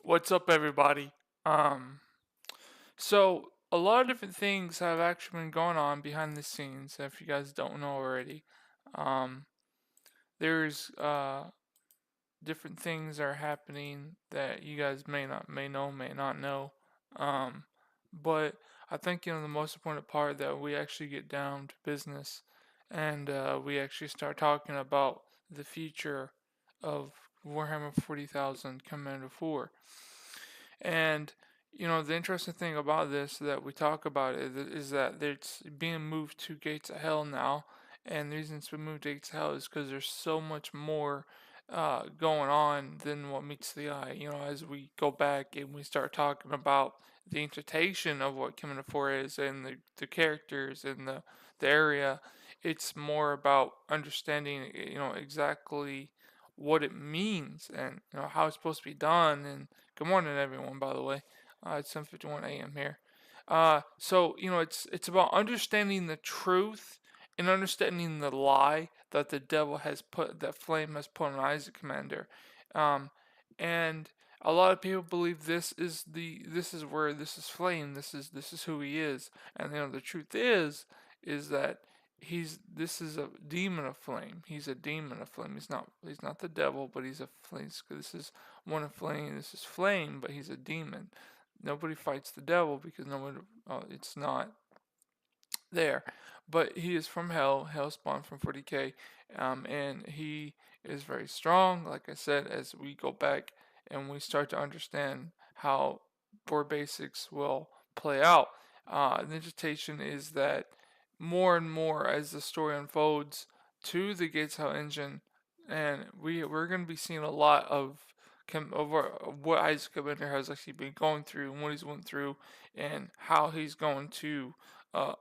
What's up, everybody? Um, so a lot of different things have actually been going on behind the scenes. If you guys don't know already, um, there's different things are happening that you guys may know, may not know. Um, but I think the most important part that we actually get down to business, and we actually start talking about the future of Warhammer 40,000 Commander 4. And the interesting thing about this that we talk about is that it's being moved to Gates of Hell now, and the reason it's been moved to Gates of Hell is because there's so much more going on than what meets the eye. As we go back and we start talking about the interpretation of what Commander 4 is and the characters and the area, it's more about understanding, exactly what it means and how it's supposed to be done. And good morning, everyone. By the way, it's 7:51 a.m. here. So it's about understanding the truth and understanding the lie that the devil has put, that Flame has put on Isaac Commander, um, and a lot of people believe this is where this is Flame. This is who he is, and the truth is that this is a demon of flame. He's a demon of flame. He's not the devil, but he's a flame. This is one of flame. This is flame, but he's a demon. Nobody fights the devil because nobody. It's not there. But he is from hell. Hell spawned from 40k, and he is very strong. Like I said, as we go back and we start to understand how board basics will play out, the interpretation is that more and more as the story unfolds to the Gates Hell engine, and we're going to be seeing a lot of what Isaac Commander has actually been going through and what he's went through and how he's going to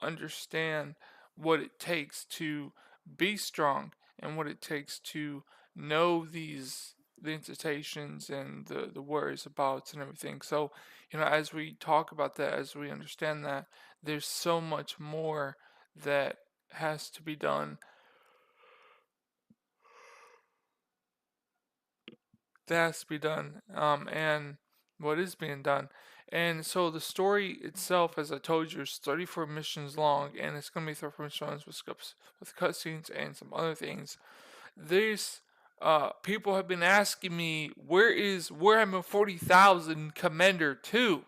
understand what it takes to be strong and what it takes to know the interpretations and the worries about and everything. So as we talk about that, as we understand that, there's so much more that has to be done. And what is being done. And so the story itself, as I told you, is 34 missions long, and it's going to be 34 missions with cutscenes and some other things. These people have been asking me, where is Warhammer 40,000 Commander 2?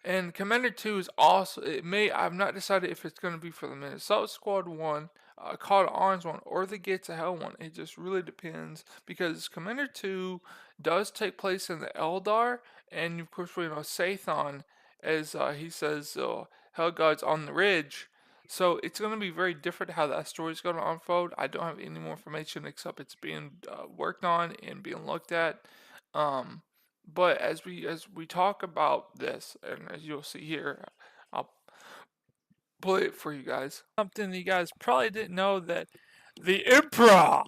And Commander 2 is also, I've not decided if it's going to be for the Minnesota Squad 1, Call to Arms 1, or the Gates of Hell 1. It just really depends, because Commander 2 does take place in the Eldar, and of course we know Sathon, as he says, Hell God's on the ridge. So it's going to be very different how that story is going to unfold. I don't have any more information except it's being worked on and being looked at. But as we talk about this, and as you'll see here, I'll play it for you guys. Something you guys probably didn't know, that the Emperor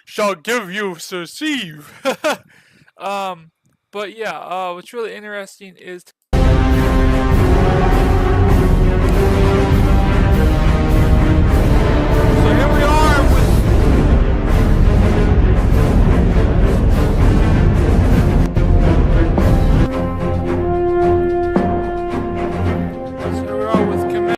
shall give you succeed. But yeah, what's really interesting is. So here we are with. So here we are with Command.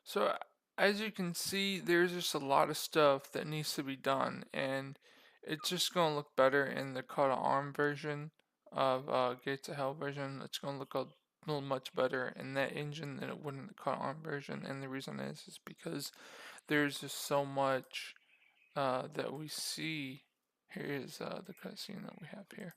So as you can see, there's just a lot of stuff that needs to be done, and it's just gonna look better in the Call to Arm version of Gates of Hell version. It's gonna look a little much better in that engine than it would in the Call to Arm version, and the reason is because there's just so much that we see. Here is the cutscene that we have here.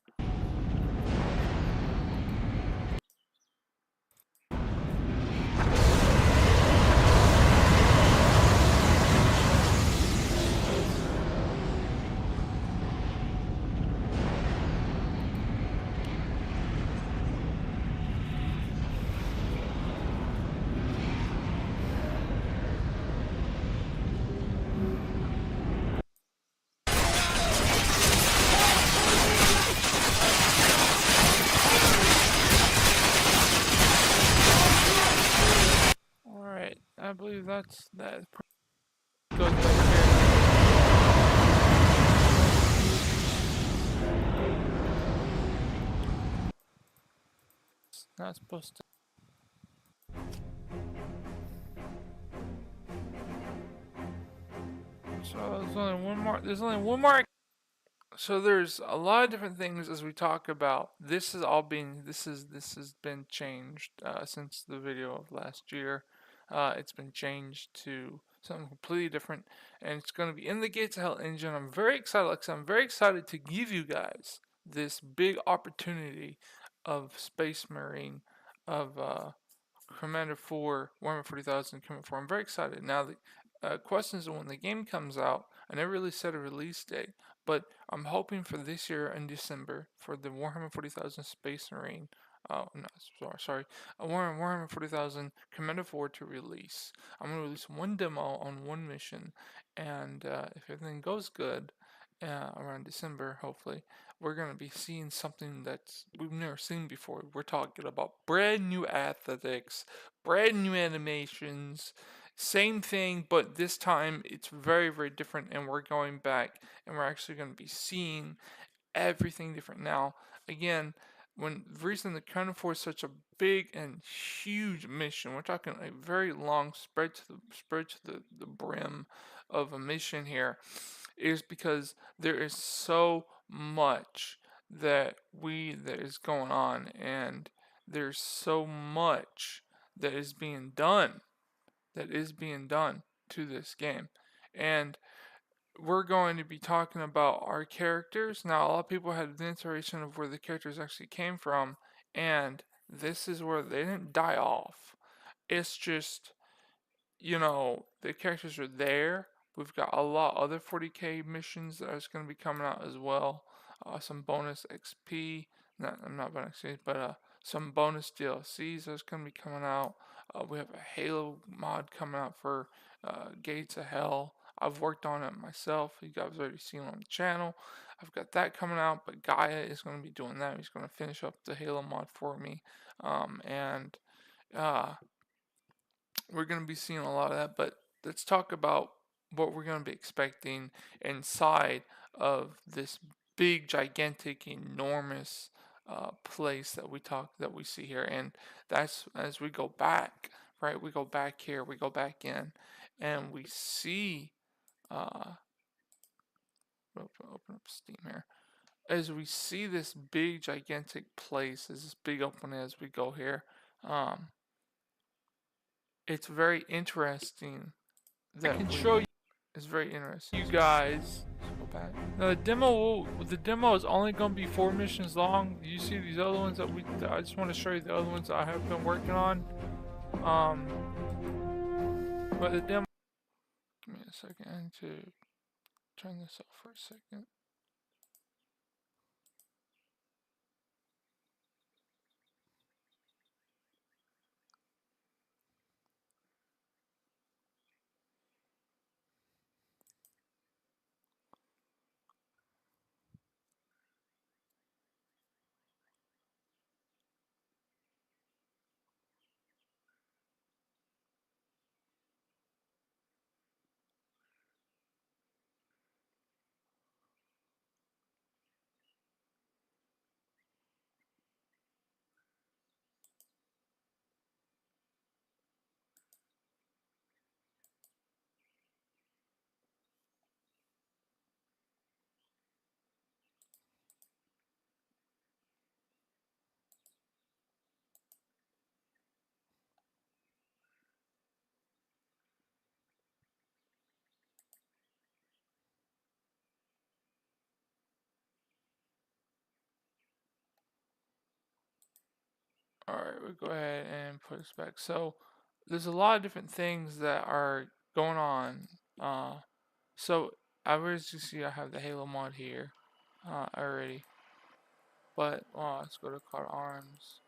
I believe that goes back here. It's not supposed to. So there's only one more. There's only one more. So there's a lot of different things as we talk about. This has been changed since the video of last year. It's been changed to something completely different, and it's going to be in the Gates of Hell engine. I'm very excited. Like I said, I'm very excited to give you guys this big opportunity of Space Marine, of Commander 4, Warhammer 40,000, Commander 4. I'm very excited. Now, the question is when the game comes out. I never really set a release date, but I'm hoping for this year in December for the Warhammer 40,000 Space Marine. Oh, no, sorry. Warhammer 40,000 Commander 4 to release. I'm going to release one demo on one mission, and if everything goes good, around December, hopefully, we're going to be seeing something that we've never seen before. We're talking about brand new athletics, brand new animations, same thing, but this time it's very, very different, and we're going back and we're actually going to be seeing everything different. Now, again, when the reason the Counter 4 is such a big and huge mission, we're talking a very long spread to the brim of a mission here, is because there is so much that is going on, and there's so much that is being done to this game. And we're going to be talking about our characters. Now, a lot of people had the inspiration of where the characters actually came from, and this is where they didn't die off. It's just, the characters are there. We've got a lot of other 40k missions that are going to be coming out as well. Some bonus XP, not bonus XP, but some bonus DLCs that's going to be coming out. We have a Halo mod coming out for Gates of Hell. I've worked on it myself. You guys already seen it on the channel. I've got that coming out, but Gaia is going to be doing that. He's going to finish up the Halo mod for me. And we're going to be seeing a lot of that, but let's talk about what we're going to be expecting inside of this big, gigantic, enormous place that we see here. And that's as we go back, right? We go back here, we go back in, and we see. Open up Steam here. As we see this big, gigantic place, this big opening as we go here. It's very interesting that I can show you. It's very interesting. You guys, let's go back. Now the demo is only going to be 4 missions long. You see these other ones I just want to show you the other ones that I have been working on. But the demo. Give me a second. I need to turn this off for a second. Alright, we'll go ahead and put this back. So, there's a lot of different things that are going on. So, as you see, I have the Halo mod here already. But, let's go to Card Arms.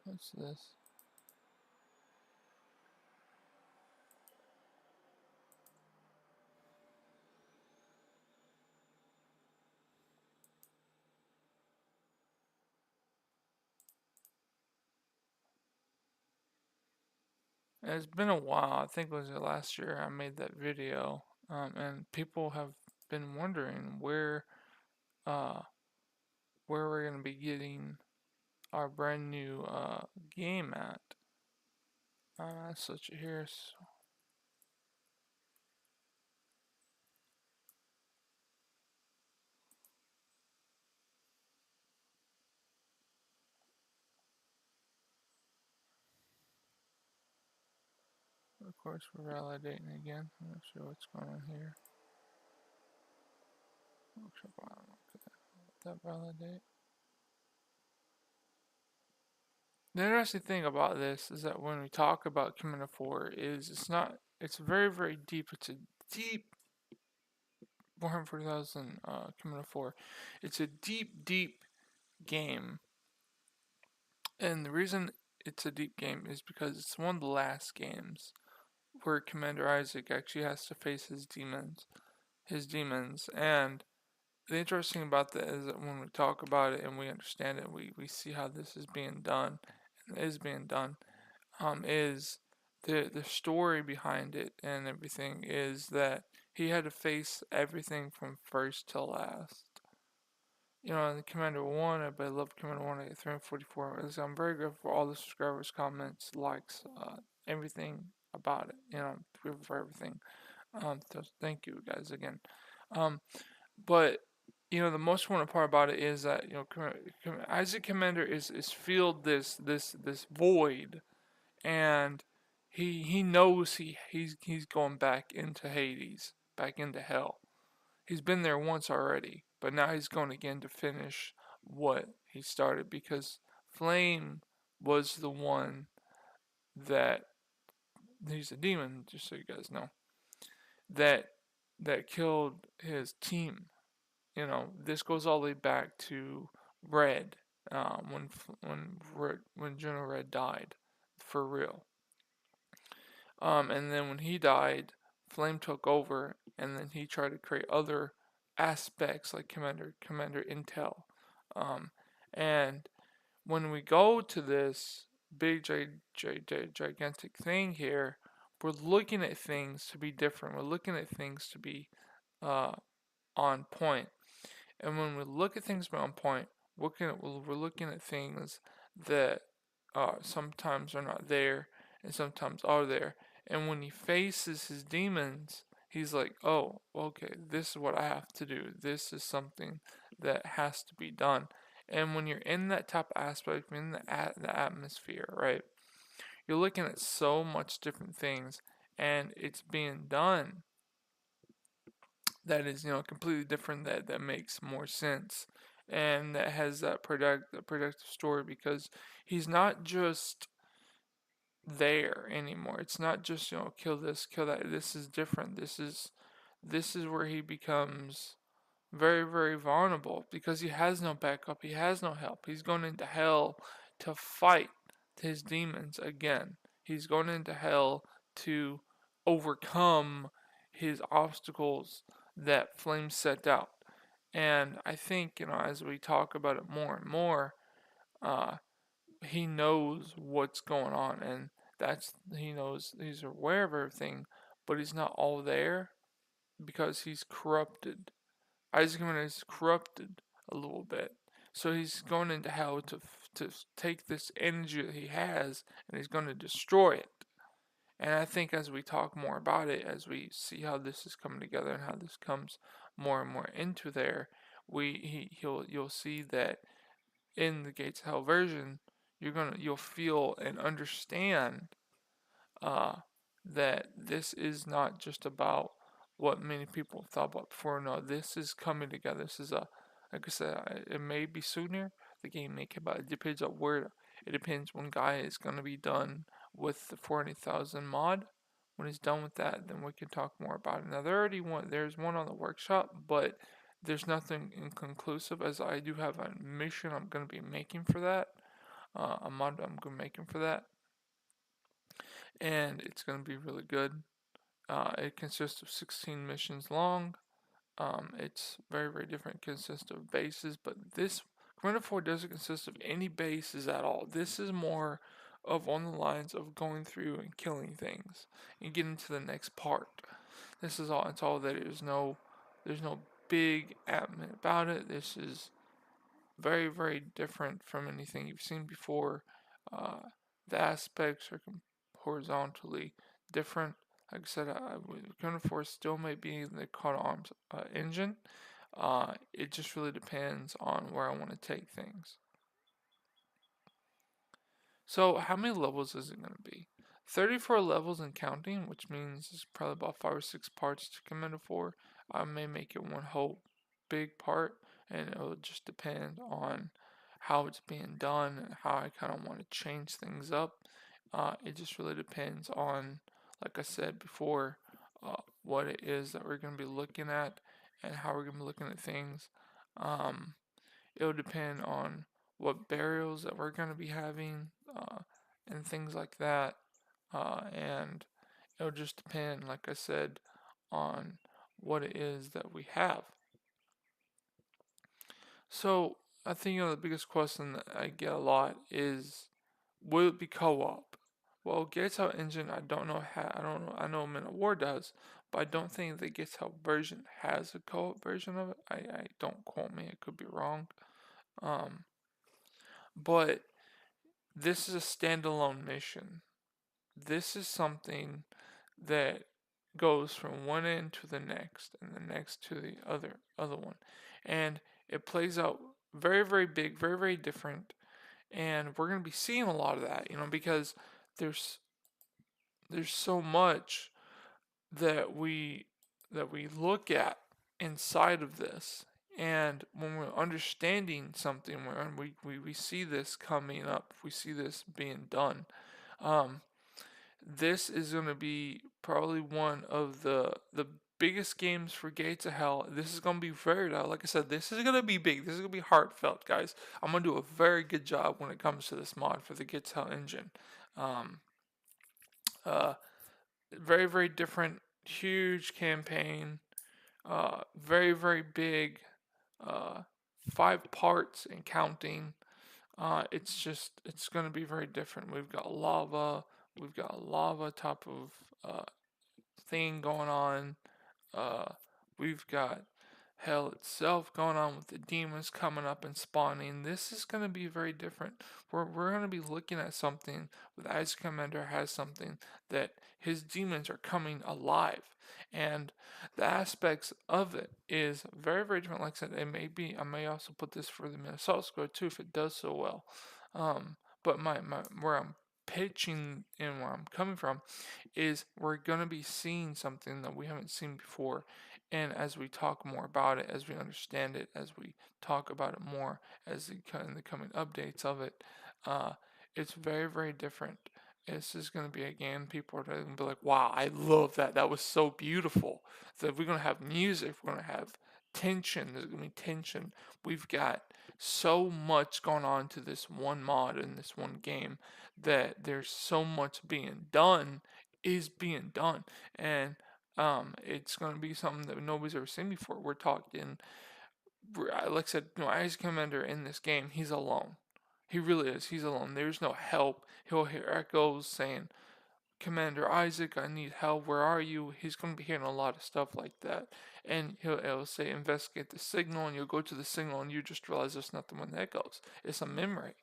What's this? it's been a while. I think it was last year I made that video, and people have been wondering uh, where we're gonna be getting our brand new game at. Such here. So of course, we're validating again. I'm not sure what's going on here. Workshop bottom. Okay, let that validate. The interesting thing about this is that when we talk about Commander 4 is it's very very deep. It's a deep Warhammer 40,000 Commander 4. It's a deep game, and the reason it's a deep game is because it's one of the last games where Commander Isaac actually has to face his demons. And the interesting about that is that when we talk about it and we understand it, we see how this is being done and is being done. Is the story behind it and everything is that he had to face everything from first to last. In Commander 1, I love Commander 1, I get 344. I'm very grateful for all the subscribers, comments, likes, everything about it. I'm grateful for everything. So thank you guys again. Um, but the most important part about it is that Isaac Commander is filled this void, and he knows he's going back into Hades, back into hell. He's been there once already, but now he's going again to finish what he started, because Flame was the one that he's a demon, just so you guys know, that killed his team. This goes all the way back to Red, when General Red died, for real. And then when he died, Flame took over, and then he tried to create other aspects like Commander Intel. And when we go to this big gigantic thing here, we're looking at things to be different. We're looking at things to be uh, on point. And when we look at things on point, we're looking at things that sometimes are not there and sometimes are there. And when he faces his demons, he's like, oh, okay, this is what I have to do. This is something that has to be done. And when you're in that type of aspect, in the atmosphere, right, you're looking at so much different things, and it's being done that is completely different, that makes more sense, and that has that productive story, because he's not just there anymore. It's not just kill this, kill that. This is different. This is where he becomes very very vulnerable, because he has no backup, he has no help. He's going into hell to fight his demons again. He's going into hell to overcome his obstacles that Flame set out. And I think, as we talk about it more and more, uh, he knows what's going on, and he knows, he's aware of everything, but he's not all there, because he's corrupted. Isaac is corrupted a little bit. So he's going into hell to take this energy that he has, and he's going to destroy it. And I think as we talk more about it, as we see how this is coming together and how this comes more and more into there, you'll see that in the Gates of Hell version, you'll feel and understand uh, that this is not just about what many people thought about before. No, this is coming together. This is like I said, it may be sooner. The game may come out. It depends on where. It depends when Guy is going to be done with the 40,000 mod. When he's done with that, then we can talk more about it. Now there's one on the workshop, but there's nothing inconclusive, as I do have a mission I'm going to be making for that. A mod I'm going to be making for that, and it's going to be really good. It consists of 16 missions long. It's very, very different. It consists of bases, but this Commander 4 doesn't consist of any bases at all. This is more of on the lines of going through and killing things and getting to the next part. This is all. It's all that. There's no big admin about it. This is very, very different from anything you've seen before. Uh, the aspects are horizontally different. Like I said, Gunner Force still may be in the Cut Arms engine. It just really depends on where I want to take things. So, how many levels is it going to be? 34 levels and counting, which means it's probably about 5 or 6 parts to Commando 4. I may make it one whole big part, and it'll just depend on how it's being done and how I kind of want to change things up. It just really depends on, like I said before, what it is that we're going to be looking at and how we're going to be looking at things. Um, it'll depend on what burials that we're going to be having and things like that. And it'll just depend, like I said, on what it is that we have. So I think the biggest question that I get a lot is, will it be co-op? Well, Gates Out Engine, I don't know how. I don't know. I know Men of War does, but I don't think the Gates Out version has a co-op version of it. I don't quote me. I could be wrong. Um, but this is a standalone mission. This is something that goes from one end to the next and the next to the other one. And it plays out very, very big, very, very different. And we're going to be seeing a lot of that, because there's there's so much that we look at inside of this. And when we're understanding something, we see this coming up, we see this being done. Um, this is going to be probably one of the biggest games for Gates of Hell. This is going to be very, like I said, this is going to be big. This is going to be heartfelt, guys. I'm going to do a very good job when it comes to this mod for the Gates of Hell engine. Um, uh, Very, very different, huge campaign. Very, very big. Uh, 5 parts and counting. It's going to be very different. We've got lava. We've got a lava type of thing going on. Uh, we've got hell itself going on with the demons coming up and spawning. This is going to be very different. We're going to be looking at something with Ice Commander has something that his demons are coming alive. And the aspects of it is very, very different. Like I said, I may also put this for the Minnesota squad too if it does so well. But where I'm pitching and where I'm coming from is we're going to be seeing something that we haven't seen before. And as we talk more about it, as we understand it, as we talk about it more, in the coming updates of it, it's very, very different. This is going to be a game people are going to be like, wow, I love that. That was so beautiful. So we're going to have music, we're going to have tension. There's going to be tension. We've got so much going on to this one mod in this one game that there's so much being done is being done, and it's going to be something that nobody's ever seen before. We're talking, like I said, Ice Commander in this game, he's alone. He really is. He's alone. There's no help. He'll hear echoes saying, Commander Isaac, I need help. Where are you? He's going to be hearing a lot of stuff like that. And it'll say, investigate the signal, and you'll go to the signal, and you just realize there's nothing when that goes. It's a memory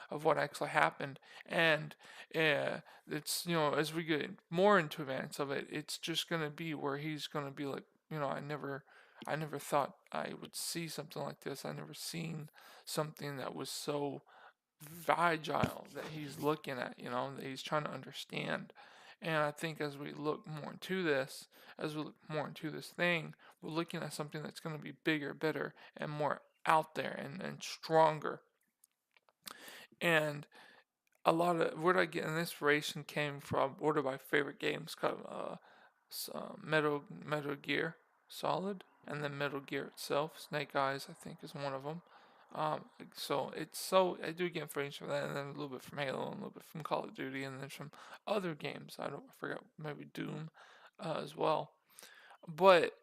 of what actually happened. And it's, as we get more into advance of it, it's just going to be where he's going to be like, I never thought I would see something like this. I never seen something that was so vigile that he's looking at, that he's trying to understand. And I think as we look more into this, as we look more into this thing, we're looking at something that's going to be bigger, better, and more out there and stronger. And a lot of what I get in inspiration came from one of my favorite games called Metal Gear Solid, and then Metal Gear itself. Snake Eyes, I think, is one of them. So I do get information from that, and then a little bit from Halo, and a little bit from Call of Duty, and then from other games. I forgot, maybe Doom as well. But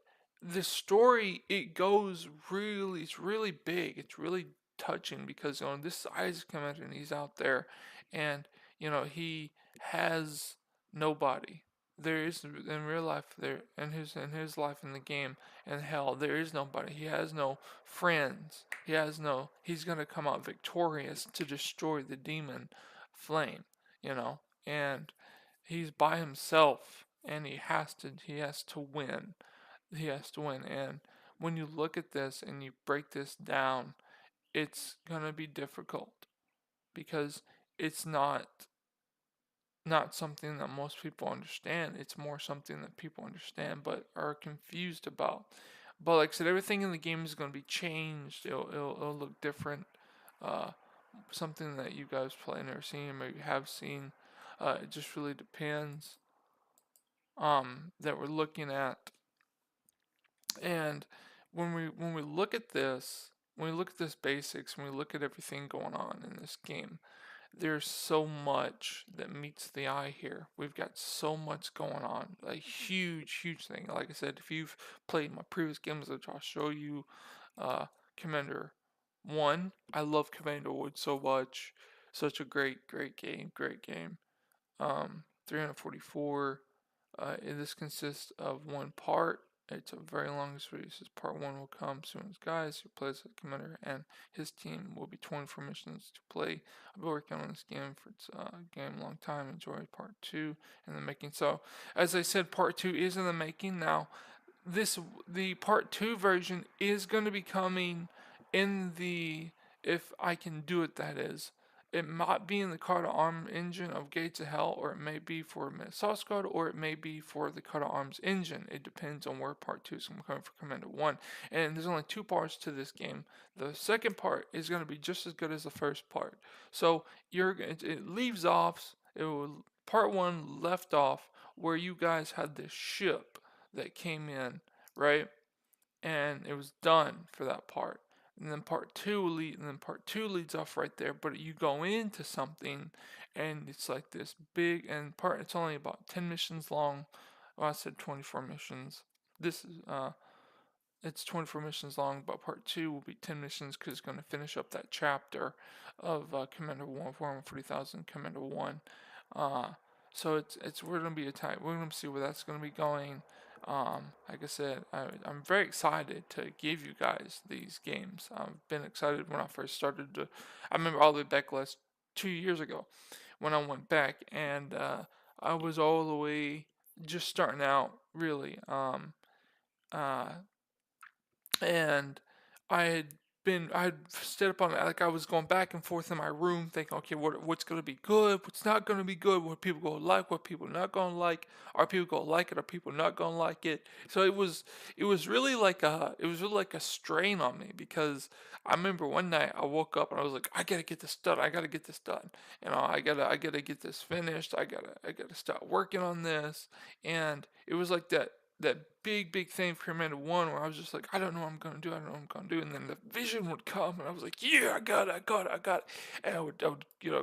the story, it goes really, it's really big. It's really touching because this is Isaac Commander, and he's out there, and he has nobody. There is in real life there in his life in the game and hell there is nobody. He has no friends. He's gonna come out victorious to destroy the demon flame, and he's by himself and he has to win. He has to win. And when you look at this and you break this down, it's gonna be difficult because it's not something that most people understand. It's more something that people understand but are confused about. But like I said, everything in the game is going to be changed. It'll look different. Uh, Something that you guys play and are seeing, maybe have seen. It just really depends. That we're looking at, and when we look at this, when we look at this basics, when we look at everything going on in this game, there's so much that meets the eye here. We've got so much going on. A huge, huge thing. Like I said, if you've played my previous games, which I'll show you, uh, Commander 1, I love Commander 1 so much. Such a great, great game. Great game. 344. This consists of one part. It's a very long series. Part one will come soon as guys who plays the commander and his team will be 24 missions to play. I've been working on this game for its game a long time. Enjoy part two in the making. So, as I said, part two is in the making now. The part two version is going to be coming in the, if I can do it, that is. It might be in the Call to Arms engine of Gates of Hell, or it may be for source code, or it may be for the Call to Arms engine. It depends on where part 2 is coming for Commander 1. And there's only two parts to this game. The second part is going to be just as good as the first part. So it leaves off, part 1 left off where you guys had this ship that came in, right? And it was done for that part. And then part two leads off right there, but you go into something and it's like this big and part it's only about 10 missions long. Well, I said 24 missions. This is it's 24 missions long, but part 2 will be 10 missions because it's going to finish up that chapter of Commander 1, 440,000 Commander 1. Uh, so we're going to be we're going to see where that's going to be going. Like I said, I'm very excited to give you guys these games. I've been excited when I first started to. I remember all the way back 2 years ago when I went back and I was all the way just starting out really. Uh, and I had stood up on it like I was going back and forth in my room thinking, okay, what's gonna be good, what's not gonna be good, what people gonna like, what people not gonna like, are people gonna like it, are people not gonna like it. So it was really like a strain on me because I remember one night I woke up and I was like, I gotta get this done, I gotta get this done, I gotta get this finished, I gotta start working on this, and it was like that big thing for Commander 1 where I was just like, I don't know what I'm gonna do, I don't know what I'm gonna do, and then the vision would come and I was like, yeah, I got it, and I would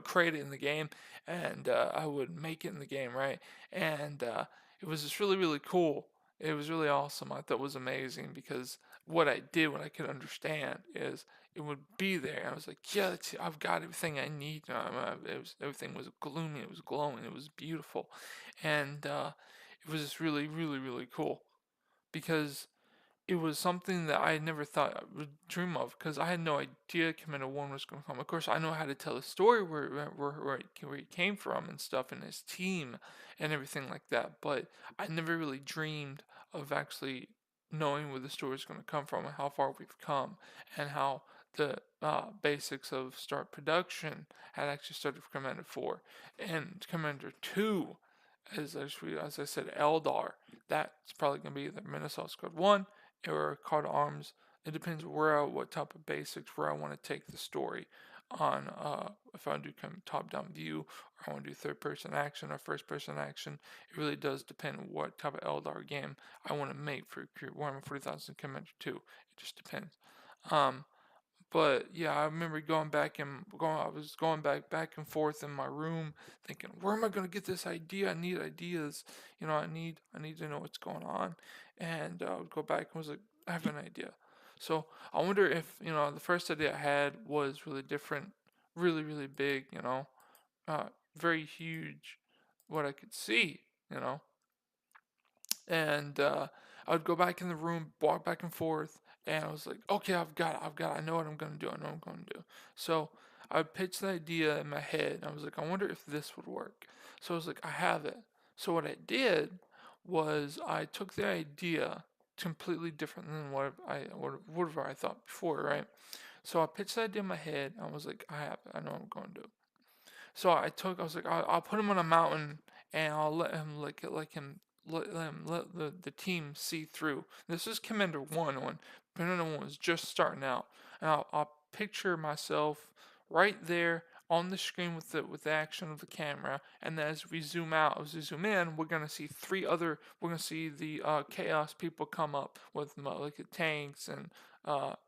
create it in the game, and I would make it in the game, right, and it was just really, really cool. It was really awesome. I thought it was amazing because what I did, what I could understand is it would be there. And I was like, yeah, I've got everything I need. Everything was gloomy, it was glowing, it was beautiful, and it was just really, really, really cool because it was something that I had never thought I would dream of because I had no idea Commander 1 was going to come. Of course, I know how to tell a story where he came from and stuff and his team and everything like that, but I never really dreamed of actually knowing where the story is going to come from and how far we've come and how the basics of start production had actually started for Commander 4 and Commander 2. As I said, Eldar. That's probably going to be either Minnesota Squad 1 or Call to Arms. It depends what type of basics, where I want to take the story on. If I want to do kind of top-down view, or I want to do third-person action or first-person action. It really does depend on what type of Eldar game I want to make for Warhammer 40,000 Commander 2. It just depends. Um, but yeah, I remember I was going back and forth in my room, thinking, where am I gonna get this idea? I need ideas. I need to know what's going on. And I would go back and was like, I have an idea. So I wonder if the first idea I had was really different, really really big. very huge, what I could see, you know. And I would go back in the room, walk back and forth, and I was like, okay, I know what I'm gonna do, I know what I'm gonna do. So I would pitch the idea in my head, and I was like, I wonder if this would work. So I was like, I have it. So what I did was I took the idea completely different than whatever I thought before, right? So I pitched the idea in my head, and I was like, I have it, I know what I'm gonna do. So I was like, I'll put him on a mountain and I'll let him let the team see through. This is Commander 1 when Commander 1 was just starting out. And I'll picture myself right there on the screen with the action of the camera, and then as we zoom out, as we zoom in, we're gonna see the chaos people come up with like tanks and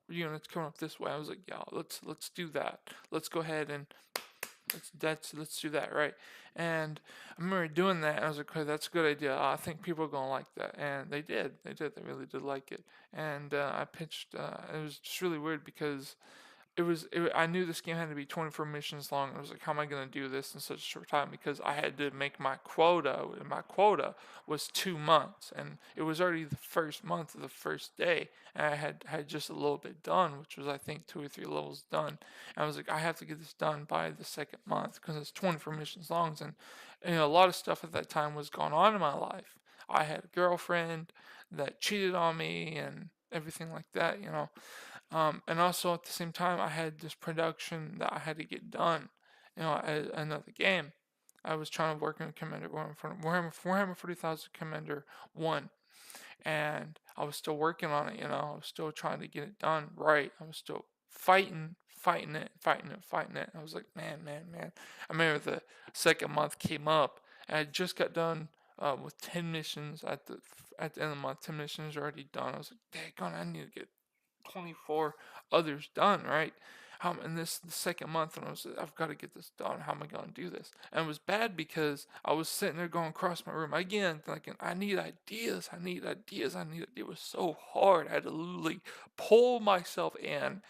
units coming up this way. I was like, yeah, let's do that. Let's go ahead and let's do that, right? And I remember doing that, and I was like, okay, that's a good idea. I think people are gonna like that, and they did. They really did like it. And I pitched. It was just really weird because I knew this game had to be 24 missions long. I was like, how am I going to do this in such a short time? Because I had to make my quota, and my quota was 2 months, and it was already the first month of the first day, and I had just a little bit done, which was I think 2 or 3 levels done. And I was like, I have to get this done by the second month because it's 24 missions long, and a lot of stuff at that time was going on in my life. I had a girlfriend that cheated on me and everything like that, and also at the same time, I had this production that I had to get done, another game. I was trying to work on Warhammer 40,000 Commander 1, and I was still working on it, I was still trying to get it done right. I was still fighting it. I was like, man. I remember the second month came up, and I just got done with 10 missions at the end of the month. 10 missions already done. I was like, dang, I need to get 24 others done, right? And this the second month, and I've got to get this done. How am I going to do this? And it was bad because I was sitting there going across my room again, thinking, I need ideas. It was so hard. I had to literally pull myself in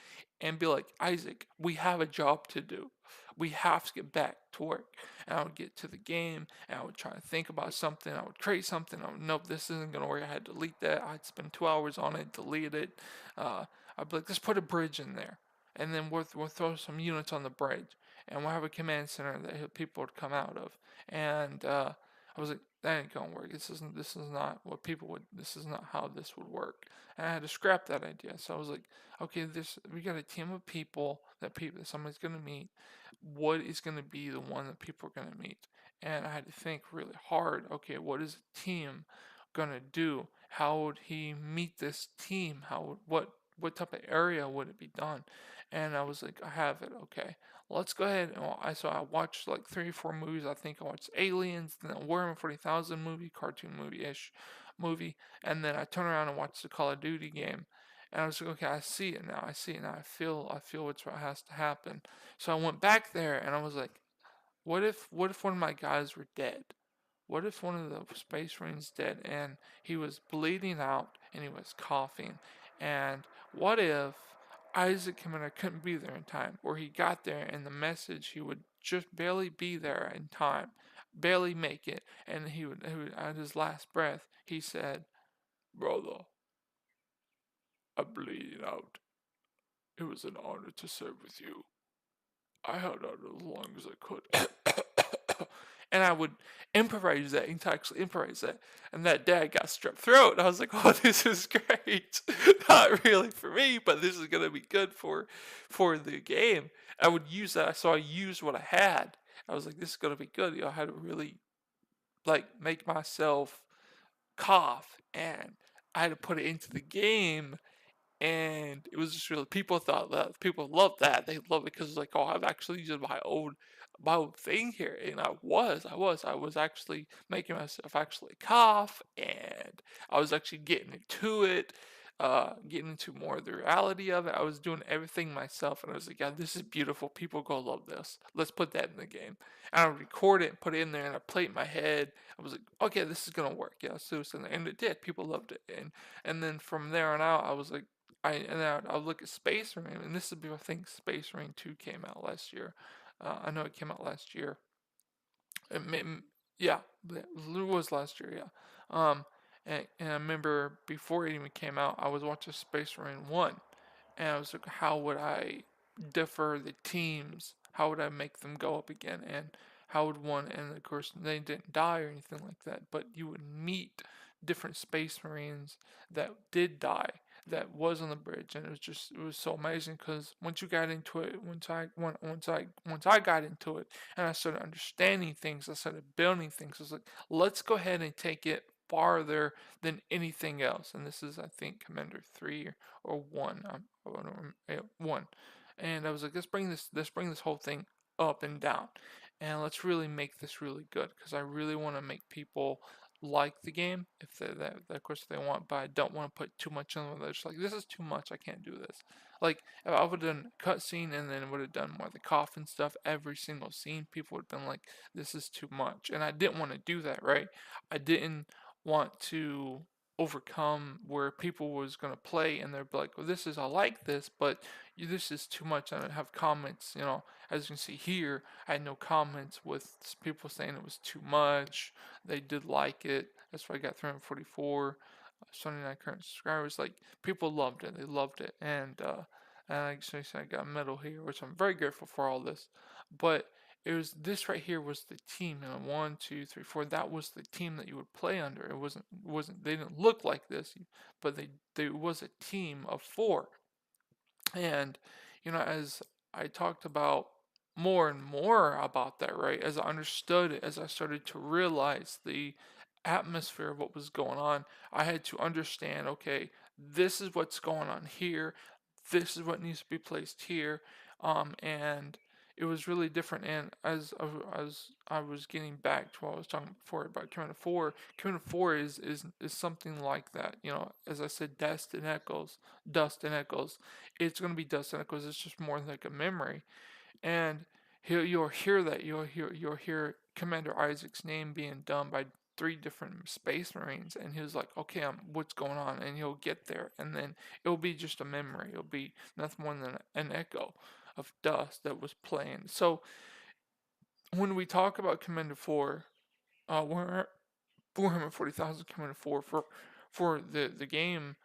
and be like, Isaac, we have a job to do. We have to get back to work. And I would get to the game, and I would try to think about something. I would create something. I would, nope, this isn't going to work. I had to delete that. I'd spend 2 hours on it, delete it. Uh, I'd be like, let's put a bridge in there, and then we'll throw some units on the bridge, and we'll have a command center that people would come out of. And I was like, that ain't gonna work. This is not what people would. This is not how this would work. And I had to scrap that idea. So I was like, okay, we got a team of people that somebody's gonna meet. What is gonna be the one that people are gonna meet? And I had to think really hard. Okay, what is a team gonna do? How would he meet this team? What type of area would it be done? And I was like, I have it. Okay, let's go ahead. And I watched like 3 or 4 movies. I think I watched Aliens, then a Warhammer 40,000 movie, cartoon movie ish movie, and then I turned around and watched the Call of Duty game. And I was like, okay, I see it now. I see it now. I feel what has to happen. So I went back there and I was like, what if one of my guys were dead? What if one of the space marines dead and he was bleeding out and he was coughing? And what if Isaac Commander couldn't be there in time, or he got there and the message he would just barely be there in time, barely make it, and he would at his last breath he said, "Brother, I'm bleeding out. It was an honor to serve with you. I held out as long as I could." And I would improvise that, and to actually improvise that. And that dad got strep throat. And I was like, oh, this is great. Not really for me, but this is gonna be good for the game. I would use that. So I used what I had. I was like, this is gonna be good. I had to really like make myself cough, and I had to put it into the game, and it was just really people loved that. They loved it because it's like, oh, I'm actually using my own thing here. And I was actually making myself actually cough, and I was actually getting into it, getting into more of the reality of it. I was doing everything myself, and I was like, yeah, this is beautiful. People go love this. Let's put that in the game. And I record it and put it in there, and I play it in my head. I was like, okay, this is gonna work. Yeah, so and it did. People loved it, and then from there on out, I was like, I'll look at Space Marine, and this would be I think Space Marine 2 came out last year. I know it came out last year, It, yeah, it was last year. Yeah. And I remember before it even came out, I was watching Space Marine 1, and I was like, how would I differ the teams? How would I make them go up again? And how would one? And of course, they didn't die or anything like that, but you would meet different Space Marines that did die. That was on the bridge, and it was so amazing because once you got into it, once I got into it, and I started understanding things, I started building things. I was like, let's go ahead and take it farther than anything else. And this is, I think, Commander 3 or 1. I don't remember, yeah, 1. And I was like, let's bring this whole thing up and down, and let's really make this really good because I really want to make people like the game if that of course they want, but I don't want to put too much in them. They're just like, this is too much, I can't do this. Like if I would have done cutscene and then would have done more of the coffin stuff every single scene, people would have been like, this is too much. And I didn't want to do that, right? I didn't want to overcome where people was gonna play and they're like, well, this is I like this, but this is too much. And I have comments, as you can see here, I had no comments with people saying it was too much. They did like it. That's why I got 344, 79 current subscribers. Like people loved it. They loved it, and like I got a medal here, which I'm very grateful for all this. But it was this right here was the team, one, two, three, four. That was the team that you would play under. It wasn't. They didn't look like this, but they was a team of four. And, as I talked about more and more about that, right, as I understood it, as I started to realize the atmosphere of what was going on, I had to understand, okay, this is what's going on here, this is what needs to be placed here, and it was really different. And as I was getting back to what I was talking before about Commander 4, Commander 4 is something like that. As I said, Dust and Echoes. It's going to be Dust and Echoes. It's just more like a memory. And you'll hear that. You'll hear Commander Isaac's name being done by three different Space Marines, and he was like, "Okay, what's going on?" And he'll get there, and then it'll be just a memory. It'll be nothing more than an echo of dust that was playing. So when we talk about Commander 4, we're 440,000 Commander 4 for the game,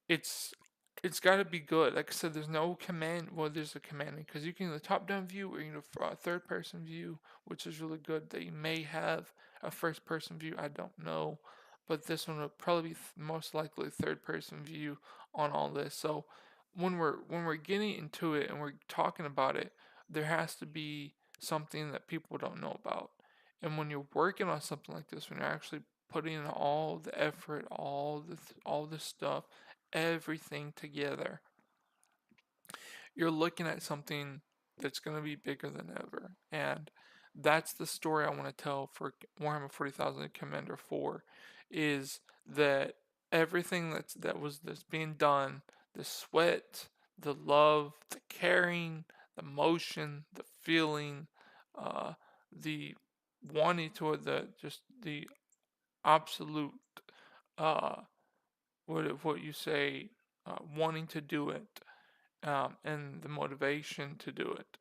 it's it's got to be good. Like I said, there's no command. Well, there's a commanding because you can do the top-down view or you can do a third-person view, which is really good. They may have a first-person view. I don't know, but this one will probably be most likely third-person view on all this. So when we're getting into it and we're talking about it, there has to be something that people don't know about. And when you're working on something like this, when you're actually putting in all the effort, all the stuff, everything together, you're looking at something that's going to be bigger than ever. And that's the story I want to tell for Warhammer 40,000 Commander 4 is that everything that's being done, the sweat, the love, the caring, the motion, the feeling, the wanting to the absolute uh what you say, wanting to do it, and the motivation to do it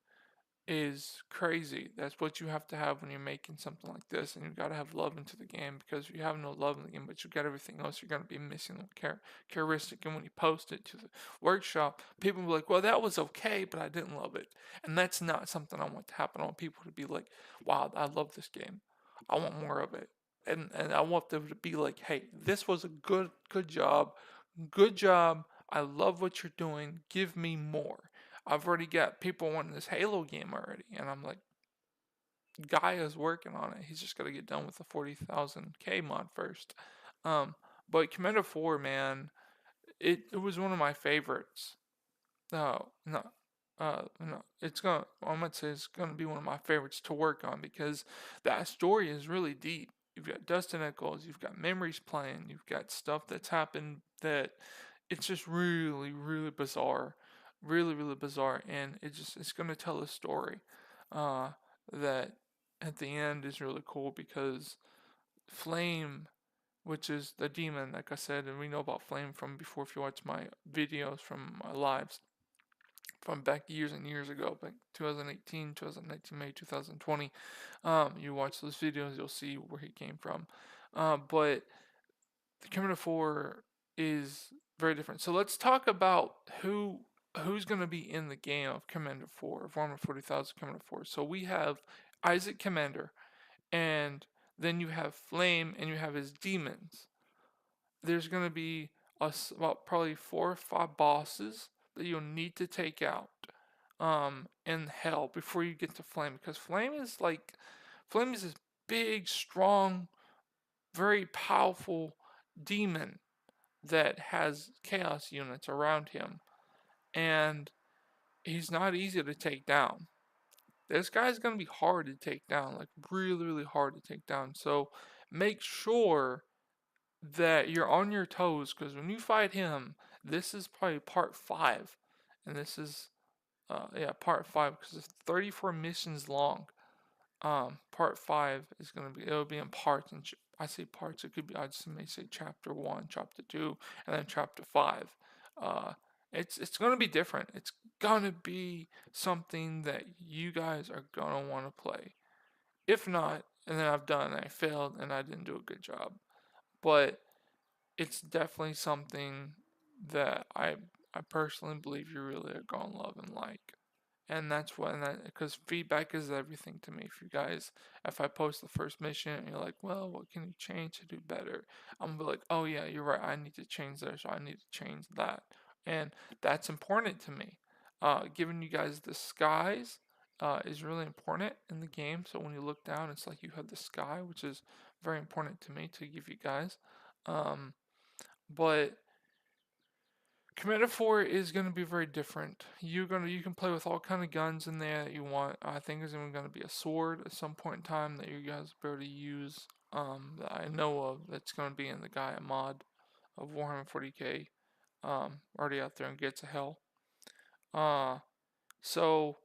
is crazy. That's what you have to have when you're making something like this, and you've got to have love into the game because if you have no love in the game, but you got everything else, you're gonna be missing the characteristic. And when you post it to the workshop, people will be like, "Well, that was okay, but I didn't love it," and that's not something I want to happen. I want people to be like, "Wow, I love this game. I want more of it." And I want them to be like, "Hey, this was a good job, good job. I love what you're doing. Give me more." I've already got people wanting this Halo game already, and I'm like, Gaia's working on it. He's just got to get done with the 40,000K mod first. Um, but Commander 4, man, it was one of my favorites. No, no, no. I'm gonna say it's gonna be one of my favorites to work on because that story is really deep. You've got Dustin Echols, you've got memories playing, you've got stuff that's happened that it's just really, really bizarre, really, really bizarre, and it's gonna tell a story, uh, that at the end is really cool because Flame, which is the demon, like I said, and we know about Flame from before if you watch my videos from my lives. from back years and years ago, back 2018, 2019, May 2020. You watch those videos, you'll see where he came from. But the Commander 4 is very different. So let's talk about who's going to be in the game of Commander 4, of Warhammer 40,000 Commander 4. So we have Isaac Commander, and then you have Flame, and you have his demons. There's going to be about probably 4 or 5 bosses that you'll need to take out in hell before you get to Flame, because Flame is this big, strong, very powerful demon that has chaos units around him, and he's not easy to take down. This guy's gonna be hard to take down, like really, really hard to take down. So make sure that you're on your toes, because when you fight him, this is probably part 5, and this is part 5, because it's 34 missions long. Part 5 is gonna be, it'll be in parts, and I say parts, it could be, I just may say chapter 1, chapter 2, and then chapter 5. Uh, it's gonna be different. It's gonna be something that you guys are gonna want to play. If not, and then I failed, and I didn't do a good job. But it's definitely something that I personally believe you really are gonna love and like. And that's what, because feedback is everything to me. If I post the first mission and you're like, well, what can you change to do better? I'm gonna be like, oh yeah, you're right. I need to change this, or I need to change that, and that's important to me. Giving you guys the skies is really important in the game. So when you look down, it's like you have the sky, which is very important to me to give you guys. Um, but Commander 4 is going to be very different. You can play with all kind of guns in there that you want. I think there's even going to be a sword at some point in time that you guys will be able to use. That I know of, that's going to be in the Gaia mod of warhammer40k. Already out there and Gates of Hell. So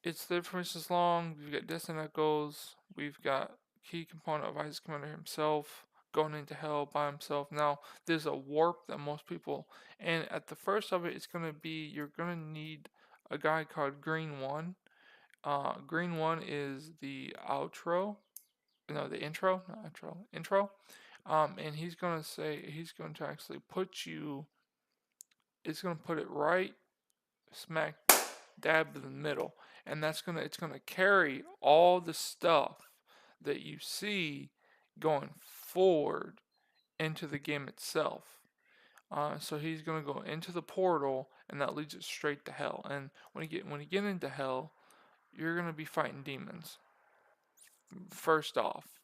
it's the information's long. We've got Distant Echoes. We've got key component of Isaac Commander himself going into hell by himself. Now, there's a warp that most people, and at the first of it, it's going to be, you're going to need a guy called Green One. Green One is the outro, no, the intro, not outro, intro. And he's going to actually put you, it's going to put it right smack dab in the middle, and it's gonna carry all the stuff that you see going forward into the game itself. So he's gonna go into the portal, and that leads it straight to hell. And when you get into hell, you're gonna be fighting demons first off.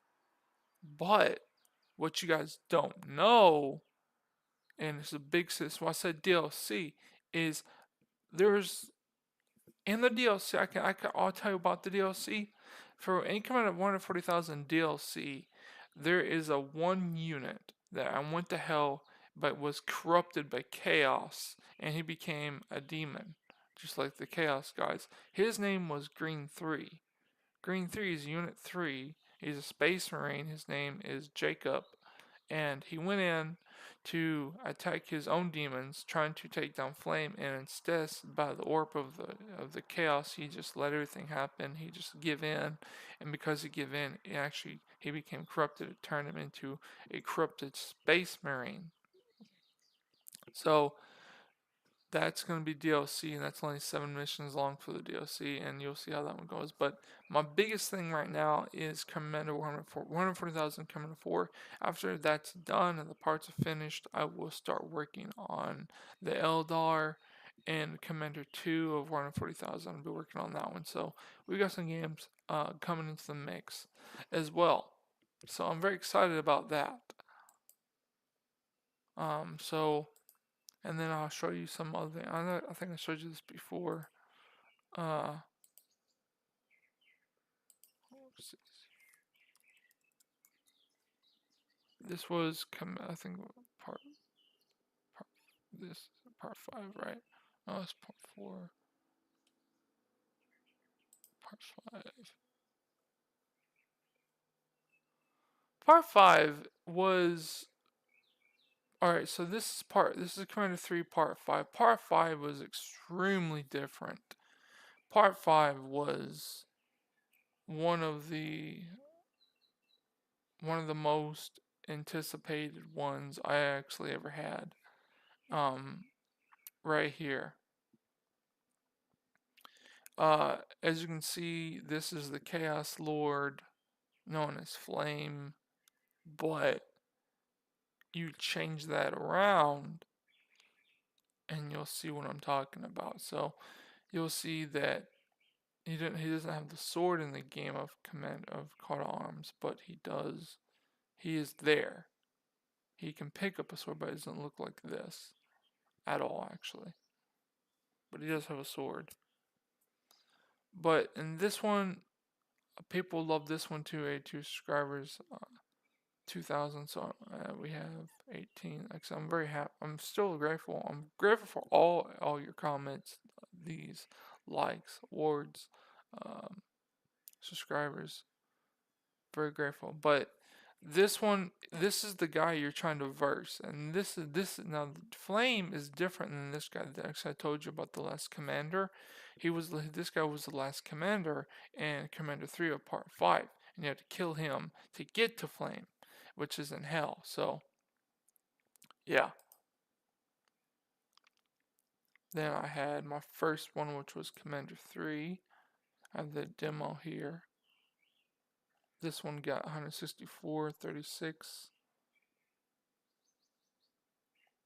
But what you guys don't know, and it's a big sis. Well, I said DLC is there's in the DLC, I'll tell you about the DLC. For any kind of 140,000 DLC, there is a one unit that I went to hell but was corrupted by chaos, and he became a demon, just like the chaos guys. His name was Green 3. Green 3 is Unit 3. He's a space marine. His name is Jacob, and he went in to attack his own demons, trying to take down Flame, and instead, by the orb of the chaos, he just let everything happen. He just give in, and because he gave in, he became corrupted. It turned him into a corrupted space marine. So that's going to be DLC, and that's only 7 missions long for the DLC, and you'll see how that one goes. But my biggest thing right now is Commander 140,000 Commander 4. After that's done and the parts are finished, I will start working on the Eldar and Commander 2 of 140,000. I'll be working on that one. So we got some games coming into the mix as well. So I'm very excited about that. So and then I'll show you some other. I think I showed you this before. This was I think part this part 5, right? Oh, it's part 4. Part 5. Part 5 was Alright, so this is Commander 3 Part 5. Part 5 was extremely different. Part 5 was one of the most anticipated ones I actually ever had. Right here. As you can see, this is the Chaos Lord known as Flame, but you change that around and you'll see what I'm talking about. So you'll see that he doesn't have the sword in the game of command of Call to Arms, but he does. He is there. He can pick up a sword, but it doesn't look like this at all, actually. But he does have a sword. But in this one, people love this one too. 82 subscribers, 2,000. So we have 18. Actually, I'm very happy. I'm still grateful. I'm grateful for all your comments, these likes, awards, um, subscribers. Very grateful. But this one, this is the guy you're trying to verse, and this now. Flame is different than this guy. Actually, I told you about the last commander. This guy was the last commander in Commander 3 of Part 5, and you had to kill him to get to Flame, which is in hell. So yeah. Then I had my first one, which was Commander 3. I have the demo here. This one got 164, 36.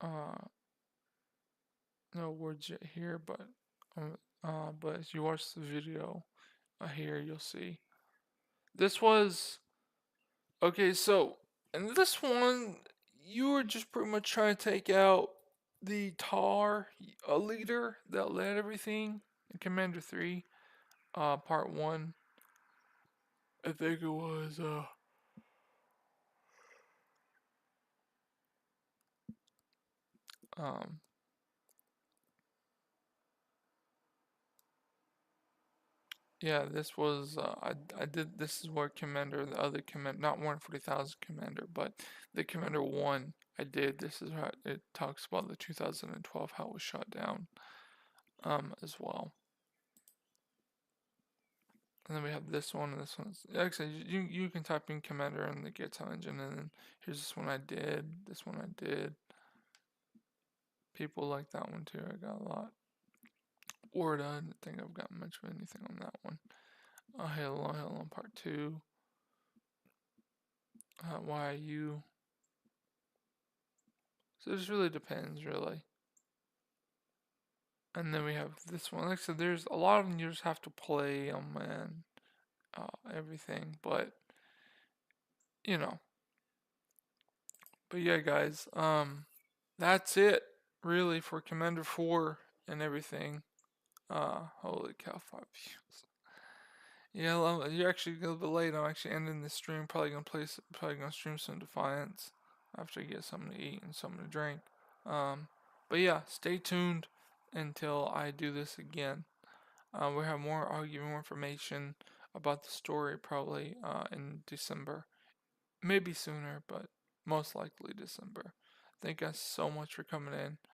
No words yet here, but as you watch the video here, you'll see. This was okay. So in this one, you were just pretty much trying to take out the Tar, a leader that led everything in Commander 3, Part 1. I think it was um yeah, this was I did this is where Commander, the other Commander, not 140,000 Commander, but the Commander 1 I did. This is how it talks about the 2012 how it was shot down as well. And then we have this one, and this one's actually you can type in Commander in the GitHub engine, and then here's this one I did. This one I did. People like that one too. I got a lot. Orda, I didn't think I've got much of anything on that one. Halo Part 2. YU. So it just really depends, really. And then we have this one. Like I said, there's a lot of them you just have to play them and everything. But, you know. But yeah, guys. That's it, really, for Commander 4 and everything. Holy cow, 5 views. Yeah, you're actually a little bit late. I'm actually ending the stream. Probably gonna stream some Defiance after I get something to eat and something to drink. But yeah, stay tuned until I do this again. I'll give you more information about the story probably in December. Maybe sooner, but most likely December. Thank you guys so much for coming in.